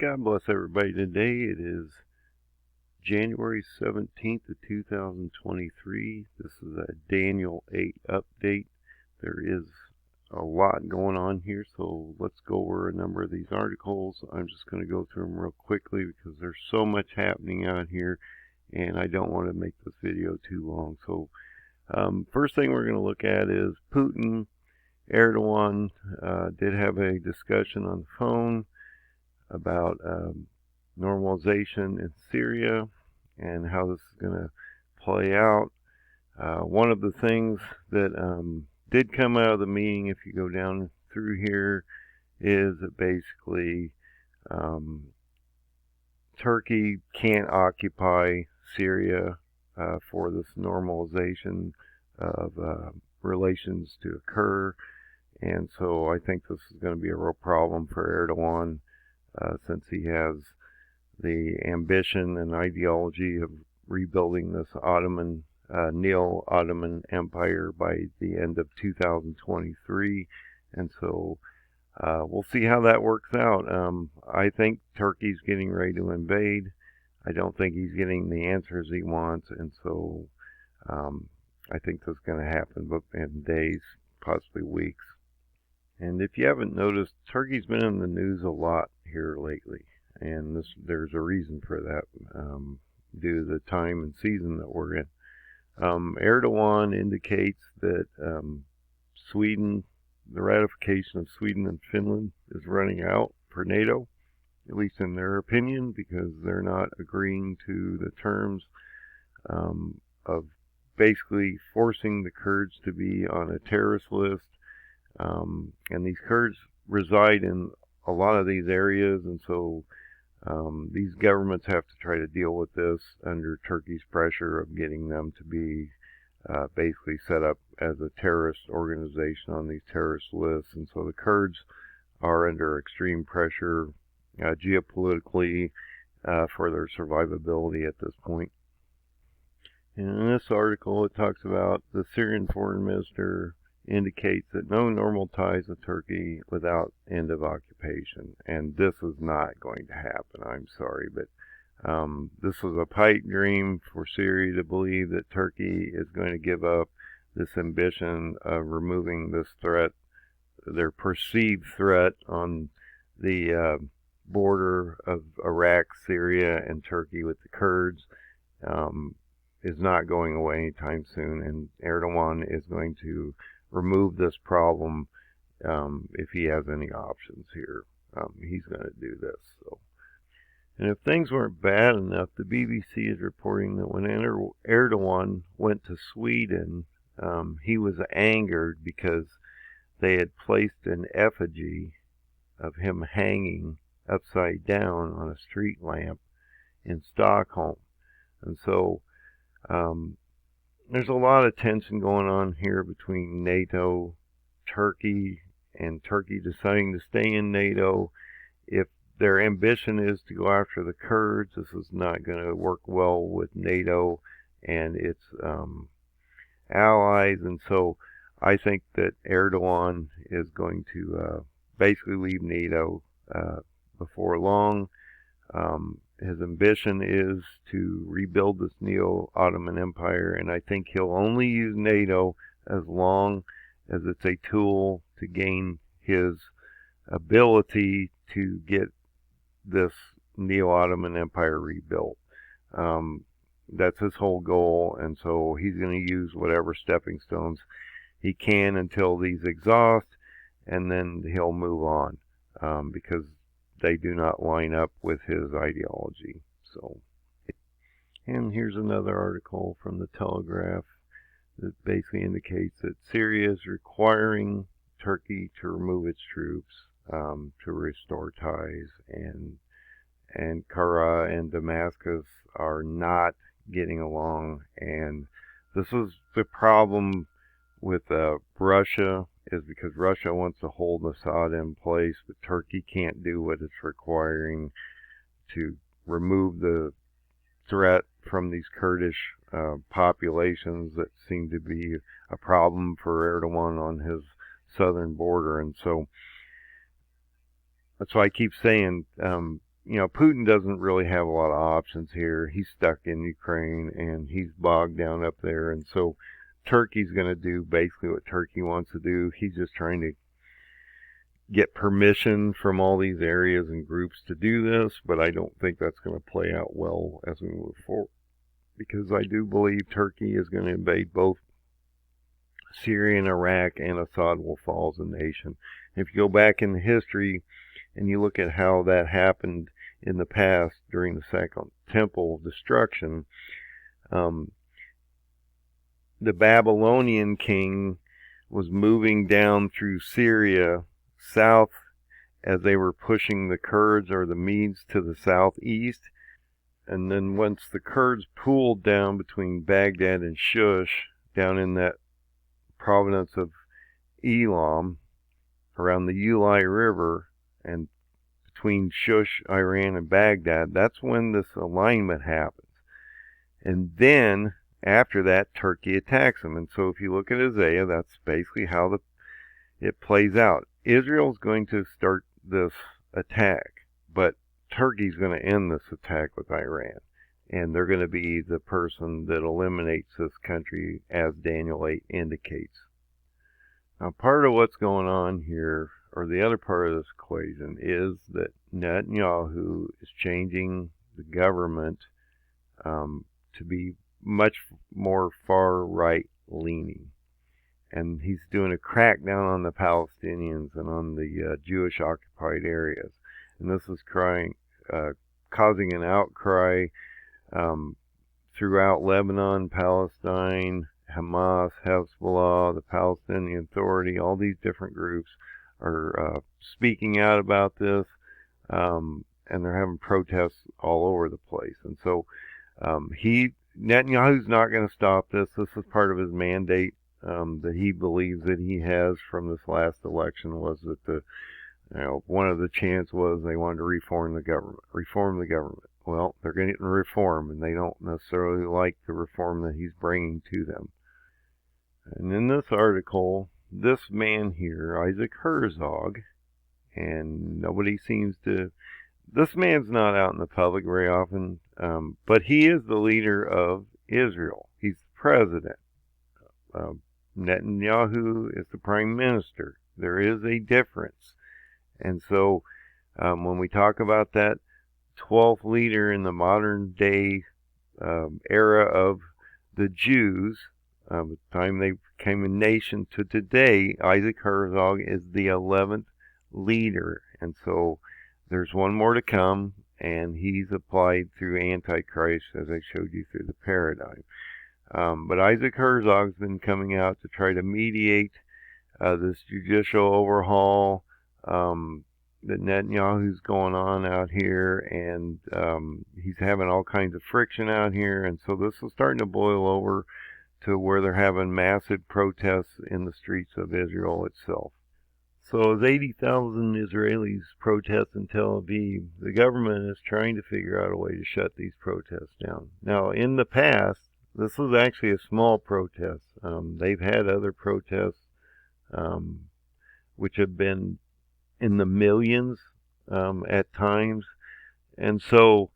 God bless everybody. Today it is January 17th of 2023. This is a Daniel 8 update. There is a lot going on here, so let's go over a number of these articles. I'm just going to go through them real quickly because there's so much happening out here and I don't want to make this video too long. So first thing we're going to look at is Putin. Erdogan did have a discussion on the phone about normalization in Syria and how this is going to play out. One of the things that did come out of the meeting, if you go down through here, is that basically Turkey can't occupy Syria for this normalization of relations to occur. And so I think this is going to be a real problem for Erdogan, since he has the ambition and ideology of rebuilding this Neo-Ottoman Empire by the end of 2023. And so we'll see how that works out. I think Turkey's getting ready to invade. I don't think he's getting the answers he wants, and so I think this is going to happen in days, possibly weeks. And if you haven't noticed, Turkey's been in the news a lot here lately, and there's a reason for that, due to the time and season that we're in. Erdogan indicates that Sweden, the ratification of Sweden and Finland is running out for NATO, at least in their opinion, because they're not agreeing to the terms of basically forcing the Kurds to be on a terrorist list. And these Kurds reside in a lot of these areas, and so these governments have to try to deal with this under Turkey's pressure of getting them to be basically set up as a terrorist organization on these terrorist lists. And so the Kurds are under extreme pressure geopolitically for their survivability at this point. And in this article, it talks about the Syrian foreign minister indicates that no normal ties with Turkey without end of occupation. And this is not going to happen. I'm sorry, but this was a pipe dream for Syria to believe that Turkey is going to give up this ambition of removing this threat, their perceived threat on the border of Iraq, Syria, and Turkey with the Kurds, is not going away anytime soon. And Erdogan is going to remove this problem if he has any options here. He's going to do this. So, and if things weren't bad enough, the BBC is reporting that when Erdogan went to Sweden, he was angered because they had placed an effigy of him hanging upside down on a street lamp in Stockholm. And so there's a lot of tension going on here between NATO, Turkey, and Turkey deciding to stay in NATO. If their ambition is to go after the Kurds, this is not going to work well with NATO and its allies. And so I think that Erdogan is going to basically leave NATO before long. His ambition is to rebuild this Neo-Ottoman Empire, and I think he'll only use NATO as long as it's a tool to gain his ability to get this Neo-Ottoman Empire rebuilt. That's his whole goal, and so he's going to use whatever stepping stones he can until these exhaust, and then he'll move on, because they do not line up with his ideology. So, and here's another article from the Telegraph that basically indicates that Syria is requiring Turkey to remove its troops to restore ties, and Ankara and Damascus are not getting along. And this is the problem with Russia, is because Russia wants to hold Assad in place, but Turkey can't do what it's requiring to remove the threat from these Kurdish populations that seem to be a problem for Erdogan on his southern border. And so that's why I keep saying Putin doesn't really have a lot of options here. He's stuck in Ukraine and he's bogged down up there. And so Turkey's going to do basically what Turkey wants to do. He's just trying to get permission from all these areas and groups to do this, but I don't think that's going to play out well as we move forward, because I do believe Turkey is going to invade both Syria and Iraq, and Assad will fall as a nation. If you go back in history and you look at how that happened in the past during the Second Temple destruction, the Babylonian king was moving down through Syria south as they were pushing the Kurds or the Medes to the southeast. And then once the Kurds pooled down between Baghdad and Shush, down in that province of Elam, around the Ulai River, and between Shush, Iran, and Baghdad, that's when this alignment happens. And then, after that, Turkey attacks them. And so if you look at Isaiah, that's basically how it plays out. Israel's going to start this attack, but Turkey's going to end this attack with Iran. And they're going to be the person that eliminates this country, as Daniel 8 indicates. Now, part of what's going on here, or the other part of this equation, is that Netanyahu is changing the government to be much more far-right leaning. And he's doing a crackdown on the Palestinians and on the Jewish occupied areas. And this is causing an outcry throughout Lebanon, Palestine, Hamas, Hezbollah, the Palestinian Authority. All these different groups are speaking out about this, and they're having protests all over the place. And so Netanyahu's not going to stop this. This is part of his mandate that he believes that he has from this last election, was that one of the chants was they wanted to reform the government. Well, they're getting reform, and they don't necessarily like the reform that he's bringing to them. And in this article, this man here, Isaac Herzog, and nobody seems to, this man's not out in the public very often, but he is the leader of Israel. He's the president. Netanyahu is the prime minister. There is a difference. And so when we talk about that 12th leader in the modern day era of the Jews, the time they became a nation to today, Isaac Herzog is the 11th leader. And so there's one more to come, and he's applied through Antichrist, as I showed you through the paradigm. But Isaac Herzog's been coming out to try to mediate this judicial overhaul that Netanyahu's going on out here, and he's having all kinds of friction out here, and so this is starting to boil over to where they're having massive protests in the streets of Israel itself. So as 80,000 Israelis protest in Tel Aviv, the government is trying to figure out a way to shut these protests down. Now, in the past, this was actually a small protest. They've had other protests which have been in the millions at times. And so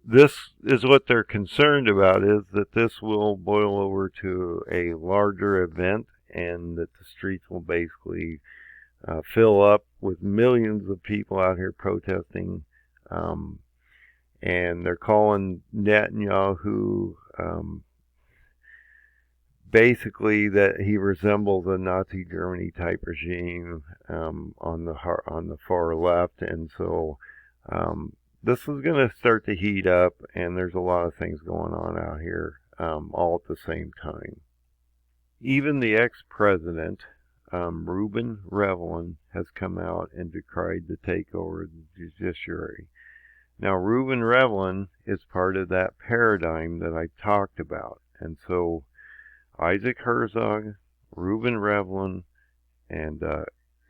this is what they're concerned about, is that this will boil over to a larger event, and that the streets will basically fill up with millions of people out here protesting. And they're calling Netanyahu basically that he resembles a Nazi Germany type regime on the far left. And so this is going to start to heat up, and there's a lot of things going on out here all at the same time. Even the ex-president, Reuven Rivlin, has come out and decried the takeover of the judiciary. Now, Reuven Rivlin is part of that paradigm that I talked about. And so Isaac Herzog, Reuven Rivlin, and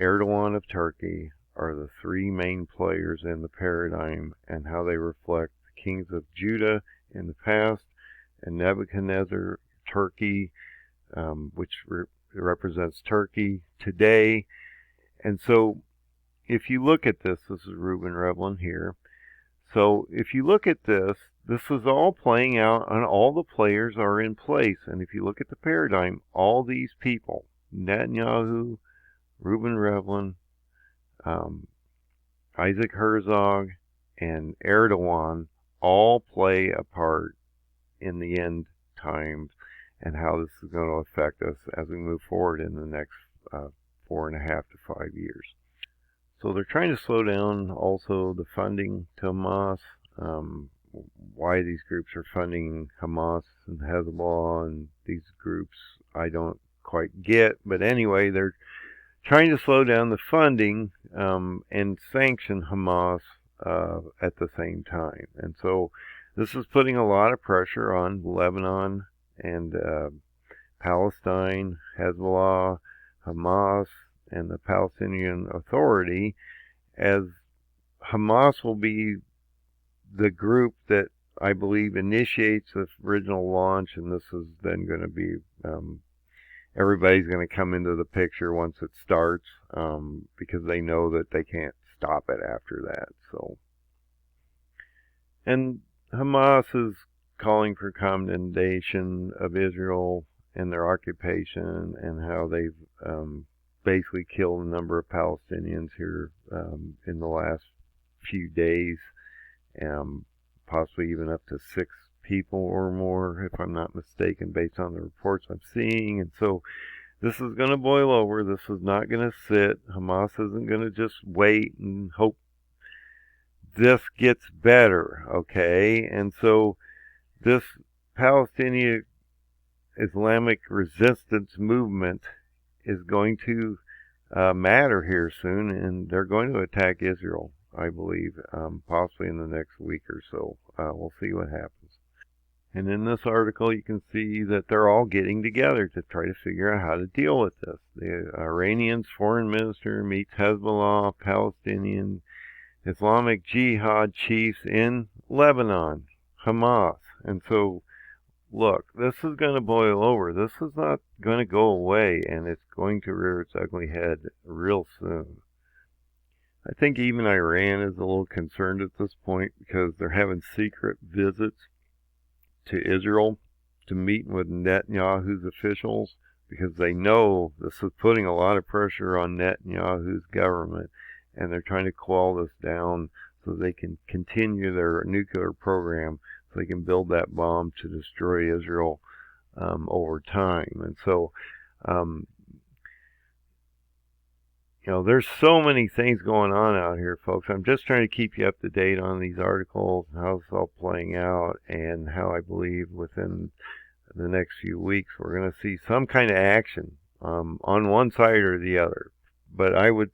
Erdogan of Turkey are the three main players in the paradigm, and how they reflect the kings of Judah in the past, and Nebuchadnezzar, Turkey, which represents Turkey today. And so if you look at this is Reuven Rivlin here. So if you look at this, this is all playing out and all the players are in place. And if you look at the paradigm, all these people, Netanyahu, Reuben Rivlin, um, Isaac Herzog, and Erdogan all play a part in the end times and how this is going to affect us as we move forward in the next 4.5 to 5 years. So they're trying to slow down also the funding to Hamas. Why these groups are funding Hamas and Hezbollah and these groups, I don't quite get. But anyway, they're trying to slow down the funding and sanction Hamas at the same time. And so this is putting a lot of pressure on Lebanon and Palestine, Hezbollah, Hamas, and the Palestinian Authority, as Hamas will be the group that I believe initiates the original launch, and this is then going to be everybody's going to come into the picture once it starts, because they know that they can't stop it after that. So, and Hamas is calling for condemnation of Israel and their occupation and how they've basically killed a number of Palestinians here in the last few days, possibly even up to 6 people or more, if I'm not mistaken, based on the reports I'm seeing. And so this is going to boil over. This is not going to sit. Hamas isn't going to just wait and hope this gets better, okay? And so this Palestinian Islamic resistance movement is going to matter here soon, and they're going to attack Israel, I believe, possibly in the next week or so. We'll see what happens. And in this article, you can see that they're all getting together to try to figure out how to deal with this. The Iranian's foreign minister meets Hezbollah, Palestinian Islamic Jihad chiefs in Lebanon, Hamas. And so, look, this is going to boil over. This is not going to go away, and it's going to rear its ugly head real soon. I think even Iran is a little concerned at this point because they're having secret visits to Israel to meet with Netanyahu's officials, because they know this is putting a lot of pressure on Netanyahu's government, and they're trying to quell this down so they can continue their nuclear program, so they can build that bomb to destroy Israel over time. And so, there's so many things going on out here, folks. I'm just trying to keep you up to date on these articles, how it's all playing out, and how I believe within the next few weeks we're going to see some kind of action on one side or the other. But I would,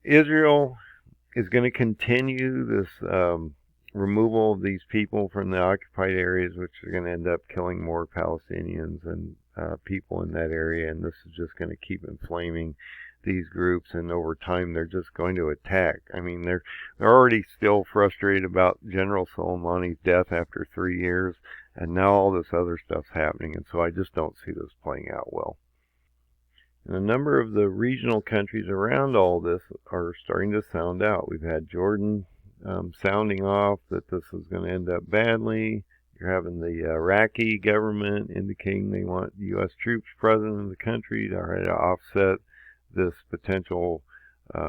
Israel is going to continue this removal of these people from the occupied areas, which are going to end up killing more Palestinians and people in that area, and this is just going to keep inflaming these groups, and over time they're just going to attack. I mean, they're already still frustrated about General Soleimani's death after 3 years, and now all this other stuff's happening, and so I just don't see this playing out well. And a number of the regional countries around all this are starting to sound out. We've had Jordan sounding off that this is going to end up badly. You're having the Iraqi government indicating they want U.S. troops present in the country to try to offset this potential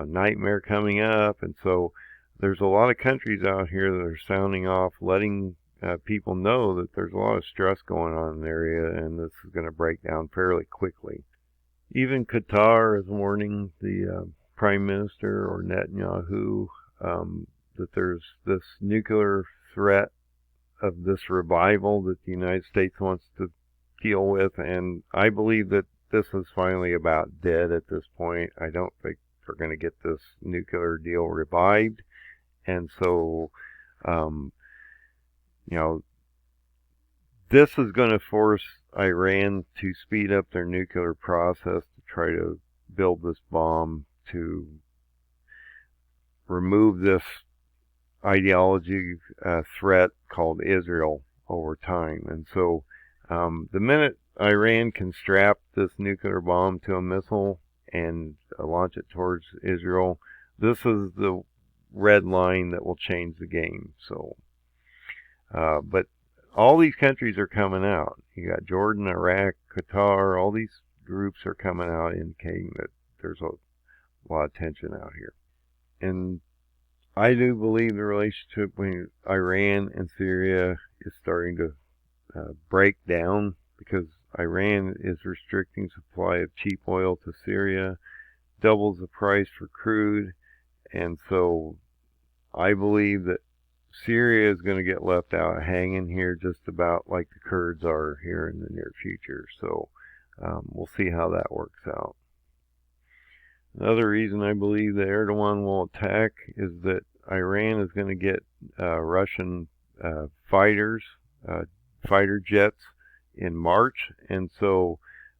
nightmare coming up. And so there's a lot of countries out here that are sounding off, letting people know that there's a lot of stress going on in the area, and this is going to break down fairly quickly. Even Qatar is warning the Prime Minister, or Netanyahu, that there's this nuclear threat of this revival that the United States wants to deal with, and I believe that this is finally about dead at this point. I don't think we're going to get this nuclear deal revived, and so, this is going to force Iran to speed up their nuclear process to try to build this bomb to remove this ideology threat called Israel over time. And so the minute Iran can strap this nuclear bomb to a missile and launch it towards Israel, this is the red line that will change the game. So, but all these countries are coming out. You got Jordan, Iraq, Qatar, all these groups are coming out indicating that there's a lot of tension out here. And I do believe the relationship between Iran and Syria is starting to break down, because Iran is restricting supply of cheap oil to Syria, doubles the price for crude, and so I believe that Syria is going to get left out hanging here, just about like the Kurds are here in the near future. So we'll see how that works out. Another reason I believe that Erdogan will attack is that Iran is going to get Russian fighter jets in March, and so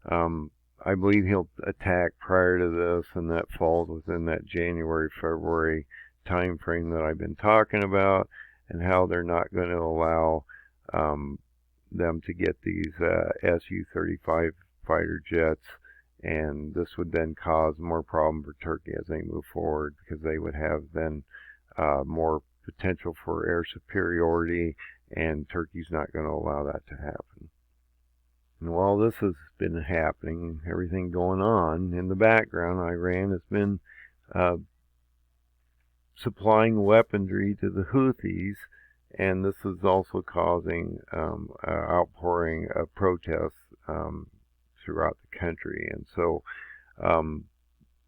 I believe he'll attack prior to this, and that falls within that January-February time frame that I've been talking about, and how they're not going to allow them to get these Su-35 fighter jets, and this would then cause more problem for Turkey as they move forward, because they would have then more potential for air superiority, and Turkey's not going to allow that to happen. And while this has been happening, everything going on in the background, Iran has been supplying weaponry to the Houthis, and this is also causing outpouring of protests throughout the country. And so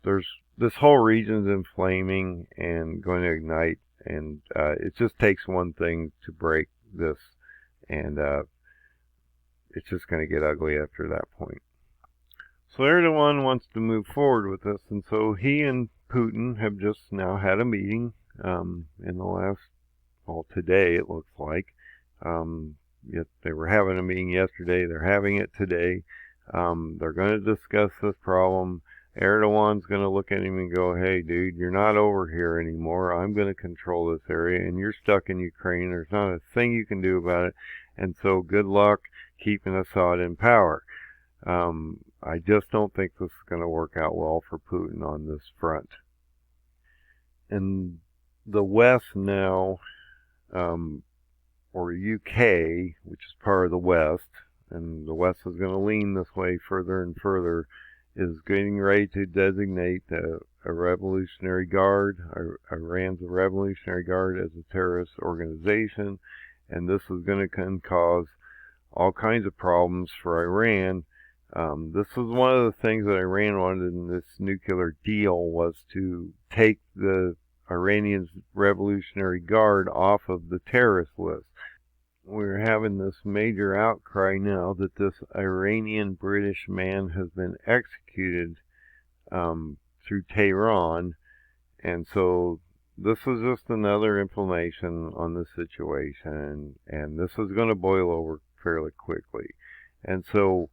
there's this whole region is inflaming and going to ignite, and it just takes one thing to break this, and it's just going to get ugly after that point. So Erdogan wants to move forward with this, and so he and Putin have just now had a meeting in the last, well, today it looks like. Yet they were having a meeting yesterday. They're having it today. They're going to discuss this problem. Erdogan's going to look at him and go, hey, dude, you're not over here anymore. I'm going to control this area, and you're stuck in Ukraine. There's not a thing you can do about it, and so good luck keeping Assad in power. I just don't think this is going to work out well for Putin on this front. And the West now, or UK, which is part of the West, and the West is going to lean this way further and further, is getting ready to designate a Revolutionary Guard, Iran's Revolutionary Guard, as a terrorist organization, and this is going to cause all kinds of problems for Iran. This was one of the things that Iran wanted in this nuclear deal, was to take the Iranian Revolutionary Guard off of the terrorist list. We're having this major outcry now that this Iranian British man has been executed through Tehran, and so this is just another inflammation on the situation, and this is going to boil over fairly quickly. And so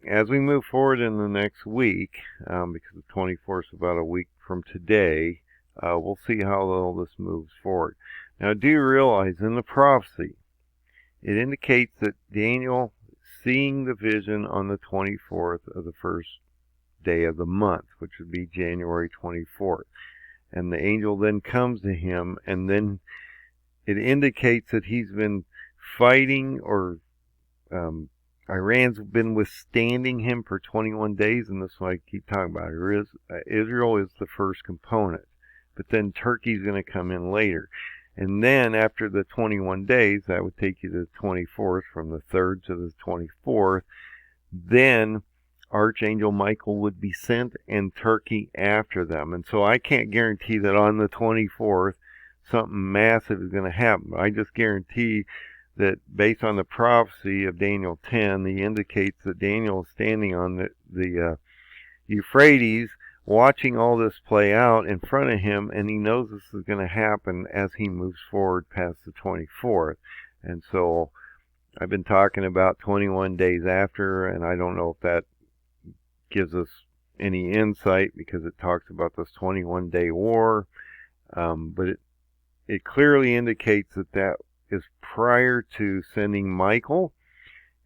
as we move forward in the next week, because the 24th is about a week from today, we'll see how all this moves forward. Now, do you realize in the prophecy, it indicates that Daniel seeing the vision on the 24th of the first day of the month, which would be January 24th. And the angel then comes to him, and then it indicates that he's been fighting, or Iran's been withstanding him for 21 days, and that's what I keep talking about. Israel is the first component, but then Turkey's going to come in later. And then after the 21 days, that would take you to the 24th, from the 3rd to the 24th, then Archangel Michael would be sent, and Turkey after them. And so I can't guarantee that on the 24th something massive is going to happen. I just guarantee that based on the prophecy of Daniel 10, he indicates that Daniel is standing on the Euphrates, watching all this play out in front of him, and he knows this is going to happen as he moves forward past the 24th. And so I've been talking about 21 days after, and I don't know if that gives us any insight, because it talks about this 21-day war, but it clearly indicates that that is prior to sending Michael.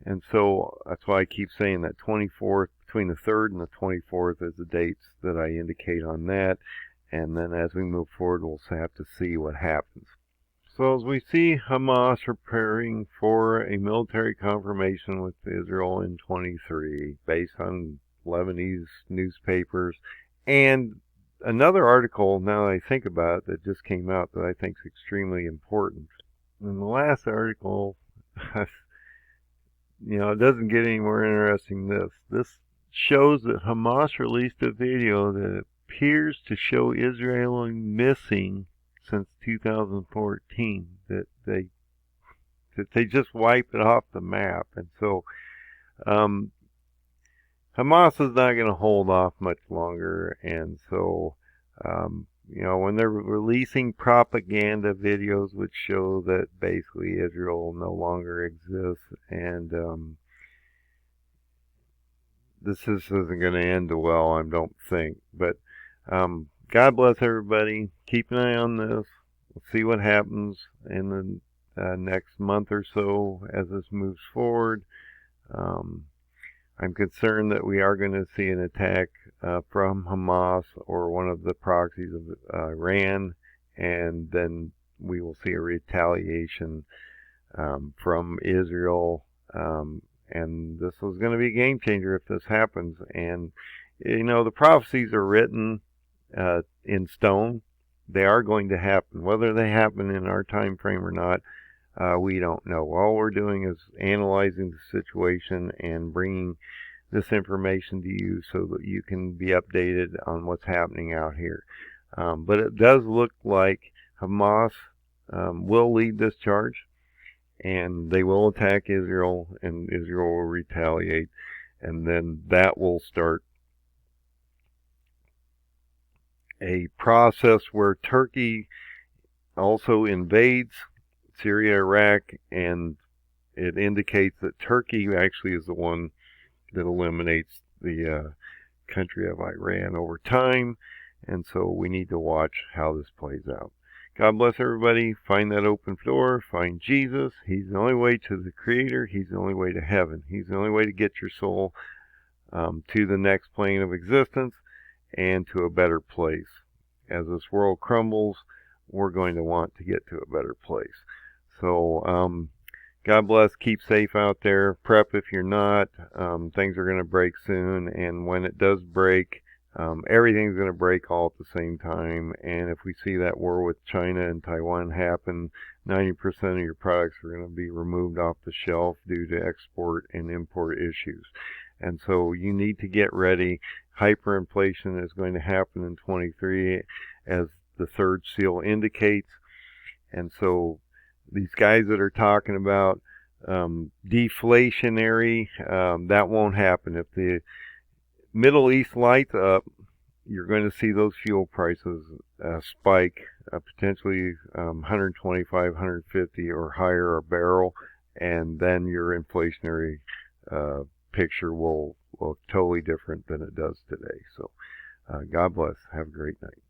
And so that's why I keep saying that 24th, between the 3rd and the 24th, is the dates that I indicate on that. and then as we move forward, we'll have to see what happens. So as we see Hamas preparing for a military confrontation with Israel in 23, based on Lebanese newspapers, and another article, now that I think about it, that just came out that I think is extremely important. In the last article, it doesn't get any more interesting than this. This shows that Hamas released a video that appears to show Israel missing since 2014. That they just wiped it off the map, and so Hamas is not going to hold off much longer, and so when they're releasing propaganda videos which show that basically Israel no longer exists, and this isn't going to end well, I don't think. But God bless everybody. Keep an eye on this. We'll see what happens in the next month or so as this moves forward. I'm concerned that we are going to see an attack from Hamas or one of the proxies of Iran, and then we will see a retaliation from Israel. And this is going to be a game changer if this happens. And, the prophecies are written in stone. They are going to happen. Whether they happen in our time frame or not, we don't know. All we're doing is analyzing the situation and bringing this information to you so that you can be updated on what's happening out here. But it does look like Hamas will lead this charge, and they will attack Israel, and Israel will retaliate, and then that will start a process where Turkey also invades Syria, Iraq, and it indicates that Turkey actually is the one that eliminates the country of Iran over time, and so we need to watch how this plays out. God bless everybody. Find that open door. Find Jesus. He's the only way to the Creator. He's the only way to heaven. He's the only way to get your soul to the next plane of existence and to a better place. As this world crumbles, we're going to want to get to a better place. So, God bless. Keep safe out there. Prep if you're not. Things are going to break soon, and when it does break, everything's going to break all at the same time. And if we see that war with China and Taiwan happen, 90% of your products are going to be removed off the shelf due to export and import issues. And so you need to get ready. Hyperinflation is going to happen in 23, as the third seal indicates. And so these guys that are talking about deflationary, that won't happen. If the Middle East lights up, you're going to see those fuel prices spike, potentially 125, 150 or higher a barrel, and then your inflationary picture will look totally different than it does today. So God bless. Have a great night.